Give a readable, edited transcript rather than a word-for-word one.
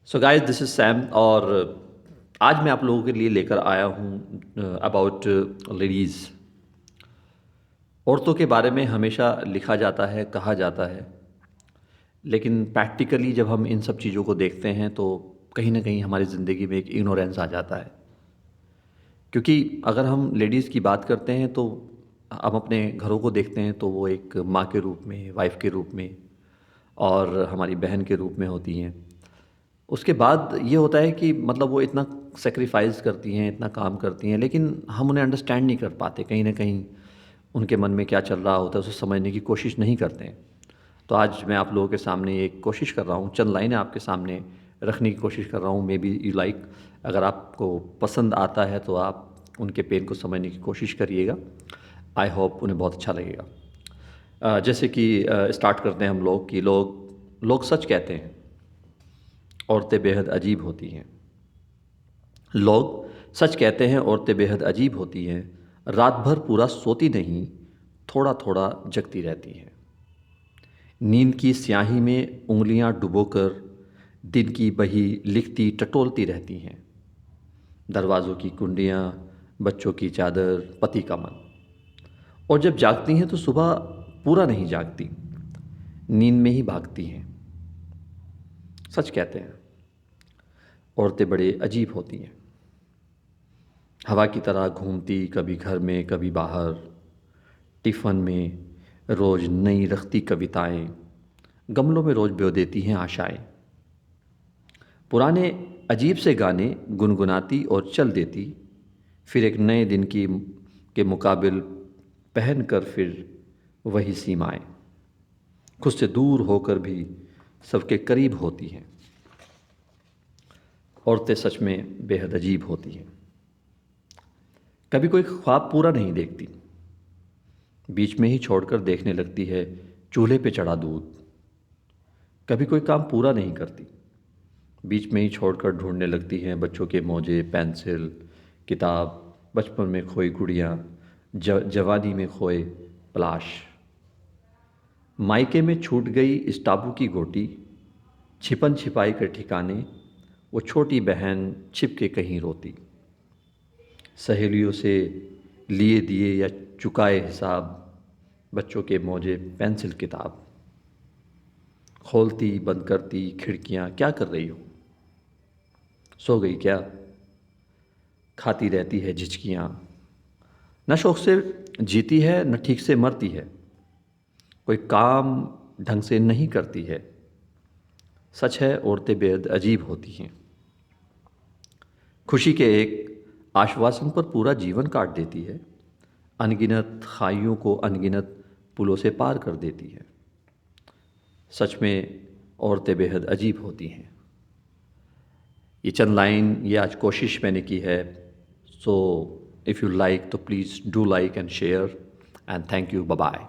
So guys this is Sam और आज मैं आप लोगों के लिए लेकर आया हूँ अबाउट लेडीज़। औरतों के बारे में हमेशा लिखा जाता है, कहा जाता है, लेकिन प्रैक्टिकली जब हम इन सब चीज़ों को देखते हैं तो कहीं ना कहीं हमारी ज़िंदगी में एक इग्नोरेंस आ जाता है। क्योंकि अगर हम लेडीज़ की बात करते हैं तो हम अपने घरों को देखते हैं तो वो एक माँ के रूप में, वाइफ़ के रूप में और हमारी बहन के रूप में होती हैं। उसके बाद ये होता है कि मतलब वो इतना सैक्रिफ़ाइस करती हैं, इतना काम करती हैं, लेकिन हम उन्हें अंडरस्टैंड नहीं कर पाते। कहीं न कहीं उनके मन में क्या चल रहा होता है, उसे समझने की कोशिश नहीं करते हैं। तो आज मैं आप लोगों के सामने एक कोशिश कर रहा हूँ, चंद लाइनें आपके सामने रखने की कोशिश कर रहा हूँ। मे बी यू लाइक, अगर आपको पसंद आता है तो आप उनके पेन को समझने की कोशिश करिएगा। आई होप उन्हें बहुत अच्छा लगेगा। जैसे कि स्टार्ट करते हैं हम लोग कि लोग लोग सच कहते हैं, औरतें बेहद अजीब होती हैं। लोग सच कहते हैं, औरतें बेहद अजीब होती हैं। रात भर पूरा सोती नहीं, थोड़ा थोड़ा जगती रहती हैं। नींद की स्याही में उंगलियां डुबोकर दिन की बही लिखती टटोलती रहती हैं। दरवाज़ों की कुंडियां, बच्चों की चादर, पति का मन। और जब जागती हैं तो सुबह पूरा नहीं जागती, नींद में ही भागती हैं। सच कहते हैं, औरतें बड़े अजीब होती हैं। हवा की तरह घूमती, कभी घर में कभी बाहर। टिफ़न में रोज़ नई रखती कविताएं, गमलों में रोज़ बो देती हैं आशाएं। पुराने अजीब से गाने गुनगुनाती और चल देती, फिर एक नए दिन की के मुकाबिल पहन कर फिर वही सीमाएं। खुद से दूर होकर भी सबके करीब होती हैं। औरतें सच में बेहद अजीब होती हैं। कभी कोई ख्वाब पूरा नहीं देखती, बीच में ही छोड़कर देखने लगती है चूल्हे पे चढ़ा दूध। कभी कोई काम पूरा नहीं करती, बीच में ही छोड़कर ढूंढने लगती हैं बच्चों के मोजे, पेंसिल, किताब, बचपन में खोई गुड़ियाँ, जवानी में खोए पलाश। मायके में छूट गई इस टापू की गोटी, छिपन छिपाई के ठिकाने वो छोटी बहन छिप के कहीं रोती। सहेलियों से लिए दिए या चुकाए हिसाब, बच्चों के मोजे, पेंसिल, किताब। खोलती बंद करती खिड़कियां, क्या कर रही हो? सो गई क्या? खाती रहती है झिझकियाँ। न शौक से जीती है, न ठीक से मरती है। कोई काम ढंग से नहीं करती है। सच है, औरतें बेहद अजीब होती हैं। खुशी के एक आश्वासन पर पूरा जीवन काट देती है। अनगिनत खाइयों को अनगिनत पुलों से पार कर देती है। सच में औरतें बेहद अजीब होती हैं। ये चंद लाइन, ये आज कोशिश मैंने की है। सो इफ़ यू लाइक तो please do like and share, and thank you. Bye bye.